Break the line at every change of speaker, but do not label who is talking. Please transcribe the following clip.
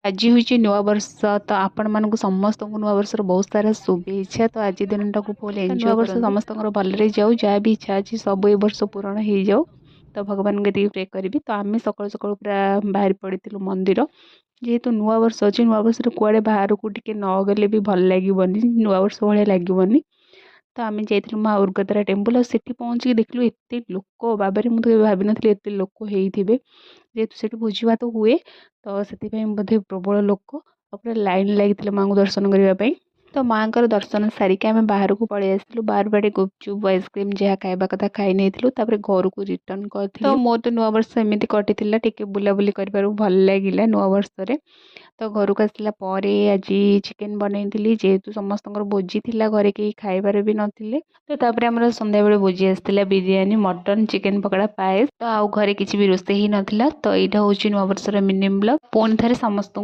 आज हूँ नुआ वर्ष तो आपण मानक समस्त नुआ वर्षर बहुत सारा शुभेच्छा। तो आज दिन टाक फुल एंजॉय नुआ वर्ष समस्त भलरे जाऊ जहाँ भी इच्छा अच्छी सब ए वर्ष पूरण हो जाऊ। तो भगवान के प्रे करी। तो आम सकाल सकाल पूरा बाहर पड़ू मंदिर जेहेतु नुआ वर्ष अच्छे नुआ वर्ष कुआड़े बाहर को टिके न गले भी भल लगे नुआ वर्ष भाया लगे। तो आम जाइलु माँ उर्गतरा टेम्पल से पहुँचिक देखलु एत लोक बाबा मुझे भाभी नी एत लोक होते जेहेतु से भोजी भात हुए तो से बोधे प्रबल लोक पूरा लाइन लगी माँ को दर्शन करने। तो माँ को दर्शन सारिक आम बाहर को पलि आसलु बार बाटे गुपचुप आइसक्रीम जहाँ खाଇବା कथा खाई नहीं घर को रिटर्न कर। तो मोर तो नुआ वर्ष एमती कटी टे बुलाबुली कर भल लगे नुआ वर्ष। तो घर को आसला आज चिकेन बनई जेहेतु समस्त भोजी थिला घरे कहीं खाइबार भी नथिले। तो तापर आमर संध्या बेले भोजी आसला बिरियानी मटन चिकेन पकड़ा पाएस। तो आउ घरे किसी भी रोषे ही नथिला। तो यहाँ हूँ नुआ वर्षर मिनी ब्लॉग पुणी थे समस्त।